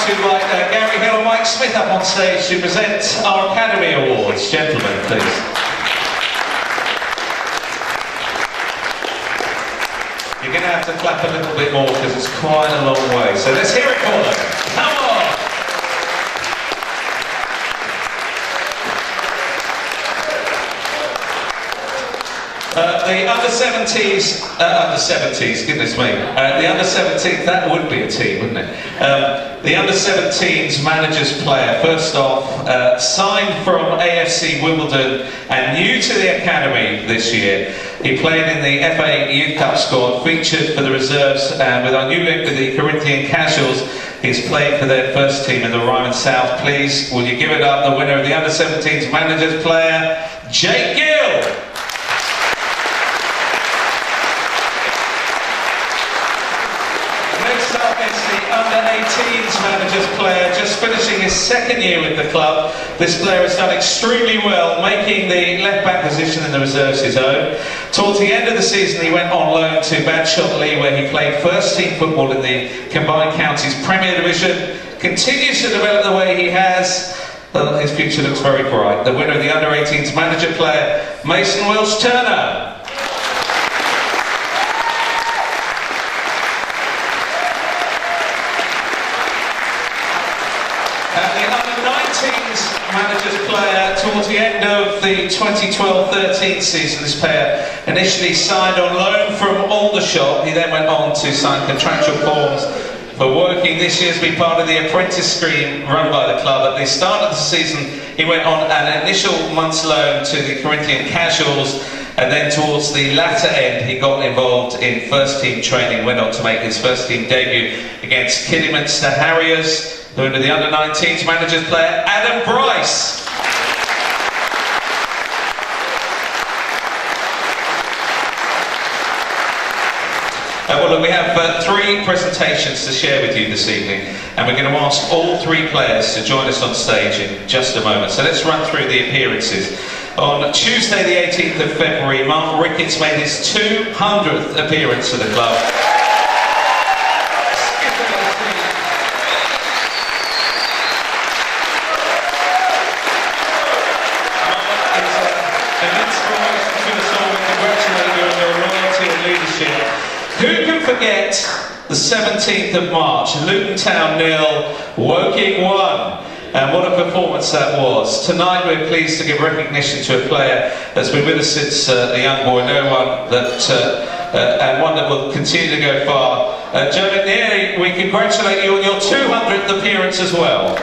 to invite Gary Hill and Mike Smith up on stage to present our Academy Awards. Gentlemen, please. You're going to have to clap a little bit more because it's quite a long way. So let's hear it for them. Come on! The under-70s, goodness me, the under-17s, that would be a team, wouldn't it? The under-17s managers player, first off, signed from AFC Wimbledon and new to the Academy this year. He played in the FA Youth Cup squad, featured for the reserves, and with our new link with the Corinthian Casuals, he's played for their first team in the Ryman South. Please, will you give it up, the winner of the under-17s managers player, Jake Gill? Next up is the under-18s managers player, just finishing his second year with the club. This player has done extremely well, making the left-back position in the reserves his own. Towards the end of the season, he went on loan to Badshot-Lee, where he played first-team football in the Combined Counties Premier Division. Continues to develop the way he has. His future looks very bright. The winner of the under-18s manager player, Mason Welsh-Turner. Managers player towards the end of the 2012-13 season. This player initially signed on loan from Aldershot. He then went on to sign contractual forms for working this year to be part of the apprentice scheme run by the club. At the start of the season, he went on an initial month's loan to the Corinthian Casuals, and then towards the latter end, he got involved in first-team training, went on to make his first-team debut against Kidderminster Harriers. The winner of the under-19s managers player, Adam Bryce. Well, look, we have three presentations to share with you this evening, and we're going to ask all three players to join us on stage in just a moment. So let's run through the appearances. On Tuesday, the 18th of February, Mark Ricketts made his 200th appearance for the club. Who can forget the 17th of March, Luton Town 0, Woking 1, and what a performance that was. Tonight we're pleased to give recognition to a player that's been with us since a young boy, and one that will continue to go far. Joe McNeary, we congratulate you on your 200th appearance as well.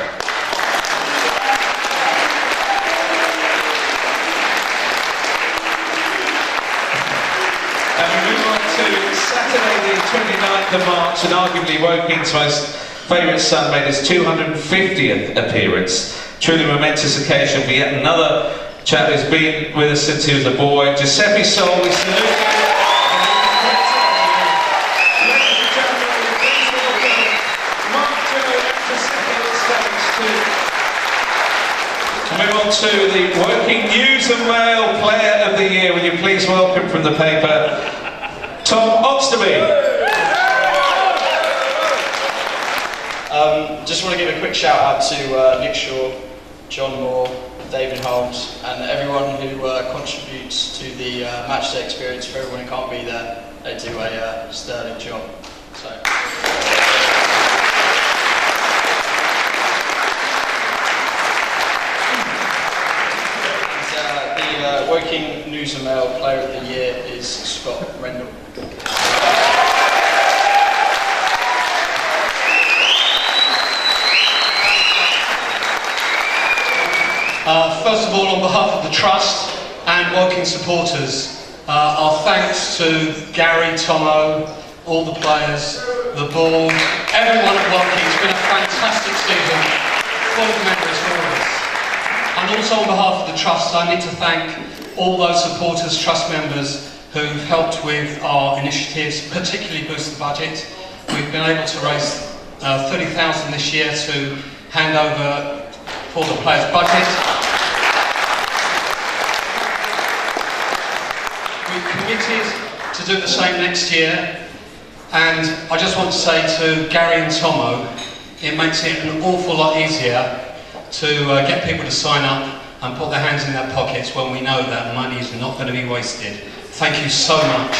Saturday the 29th of March, and arguably Woking's most favourite son made his 250th appearance. Truly momentous occasion for yet another chap who's been with us since he was a boy. Giuseppe Sol, we salute you. Ladies and gentlemen, please welcome Mark Joe to second stage two. Move on to the Woking News and Mail Player of the Year. Will you please welcome from the paper, Tom Oxtoby. Just want to give a quick shout out to Nick Shaw, John Moore, David Holmes, and everyone who contributes to the matchday experience. For everyone who can't be there, they do a sterling job. So. The Woking News and Mail Player of the Year is Scott Rendell. First of all, on behalf of the Trust and Woking supporters, our thanks to Gary, Tomo, all the players, the board, everyone at Woking. It's been a fantastic season, full of memories for us. And also on behalf of the Trust, I need to thank all those supporters, Trust members, who've helped with our initiatives, particularly boost the budget. We've been able to raise 30,000 this year to hand over for the players' budget. We've committed to do the same next year, and I just want to say to Gary and Tomo, it makes it an awful lot easier to get people to sign up and put their hands in their pockets when we know that money is not going to be wasted. Thank you so much.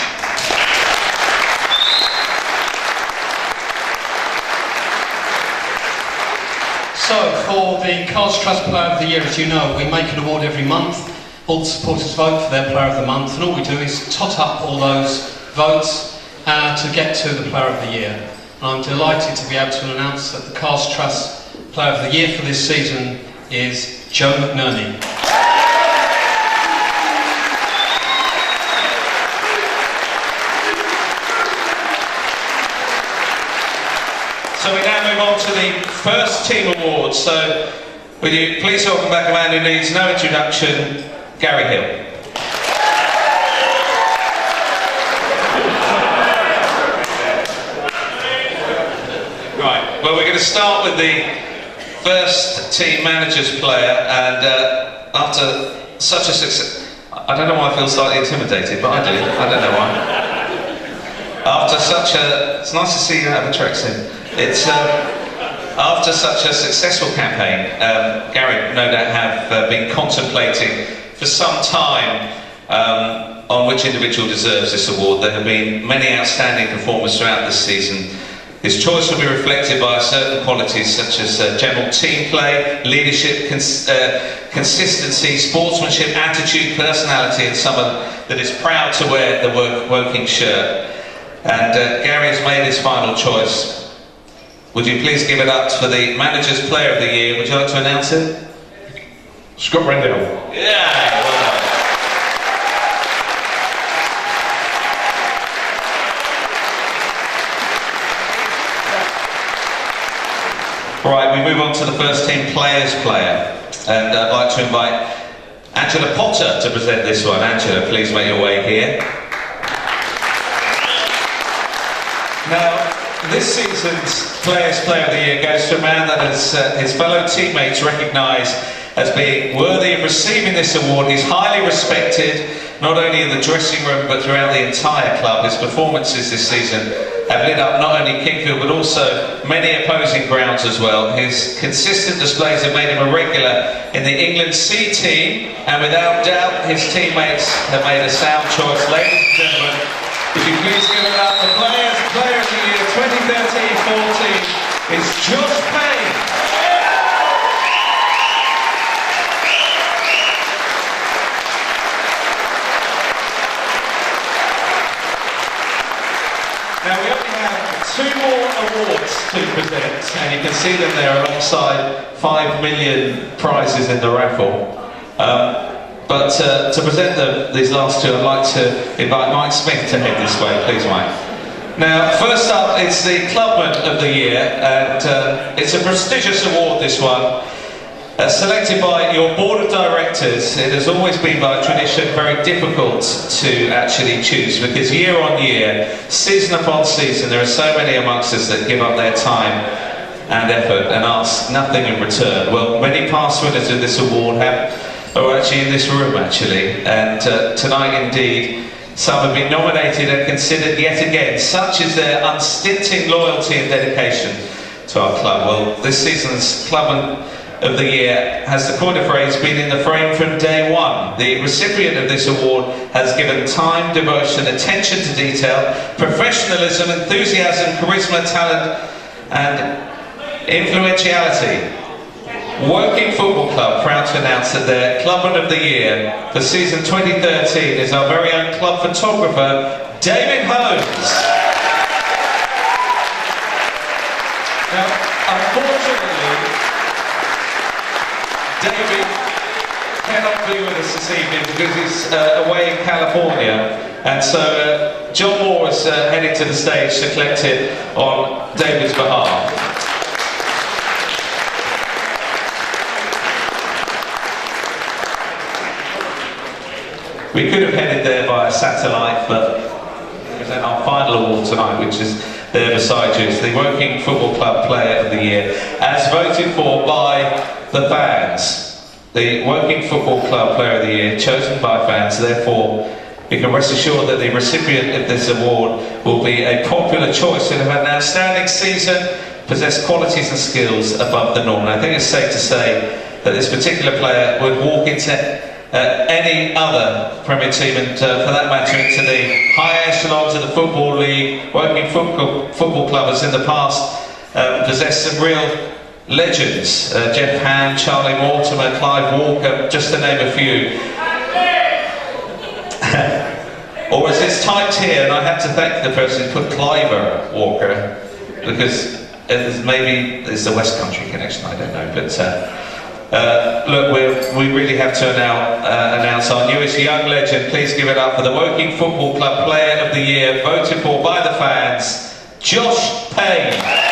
So, for the Cards Trust Player of the Year, as you know, we make an award every month. All the supporters vote for their Player of the Month, and all we do is tot up all those votes to get to the Player of the Year. And I'm delighted to be able to announce that the Cards Trust Player of the Year for this season is Joe McNerney. So we now move on to the first team awards. So will you please welcome back a man who needs no introduction, Gary Hill. Right, well we're going to start with the first team manager's player, and after such a success, I don't know why I feel slightly intimidated, but I do, I don't know why. After such a, it's nice to see you out of a tracksuit. It's after such a successful campaign, Gary no doubt have been contemplating for some time on which individual deserves this award. There have been many outstanding performers throughout this season. His choice will be reflected by certain qualities such as general team play, leadership, consistency, sportsmanship, attitude, personality, and someone that is proud to wear the working shirt. And Gary has made his final choice. Would you please give it up for the Manager's Player of the Year? Would you like to announce it? Scott Rendell. Yeah, well done. Right, we move on to the first team Players Player. And I'd like to invite Angela Potter to present this one. Angela, please make your way here. Now, this season's Players Player of the Year goes to a man that has his fellow teammates recognise as being worthy of receiving this award. He's highly respected, not only in the dressing room but throughout the entire club. His performances this season have lit up not only Kingfield but also many opposing grounds as well. His consistent displays have made him a regular in the England C team, and without doubt his teammates have made a sound choice. Ladies and gentlemen, would you please give it up? The Players Player of the Year 2013-14 is Josh Payne. Now we only have 2 more awards to present, and you can see them there alongside 5 million prizes in the raffle. But to present these last 2, I'd like to invite Mike Smith to head this way. Please, Mike. Now, first up, it's the Clubman of the Year, and it's a prestigious award, this one. Selected by your board of directors. It has always been by tradition very difficult to actually choose, because year on year, season upon season, there are so many amongst us that give up their time and effort and ask nothing in return. Well, many past winners of this award are actually in this room, actually, and tonight indeed some have been nominated and considered yet again. Such is their unstinting loyalty and dedication to our club. Well, this season's Clubman of the Year has, the coin of phrase, been in the frame from day one. The recipient of this award has given time, devotion, attention to detail, professionalism, enthusiasm, charisma, talent and influentiality. Working Football Club proud to announce that their Clubman of the Year for season 2013 is our very own club photographer, David Holmes. Now, unfortunately, David cannot be with us this evening because he's away in California, and so John Moore is heading to the stage to collect it on David's behalf. We could have headed there via satellite, but we present our final award tonight, which is there beside you. It's the Working Football Club Player of the Year, as voted for by the fans. The Working Football Club Player of the Year, chosen by fans, therefore you can rest assured that the recipient of this award will be a popular choice and have had an outstanding season, possessed qualities and skills above the norm. And I think it's safe to say that this particular player would walk into any other Premier team, and for that matter into the high echelons of the Football League. Working football club has in the past possessed some real legends. Jeff Ham, Charlie Mortimer, Clive Walker, just to name a few. Or as it's typed here, and I have to thank the person who put Cliver Walker, because maybe it's the West Country connection, I don't know, but look, we really have to announce our newest young legend. Please give it up for the Woking Football Club Player of the Year, voted for by the fans, Josh Payne.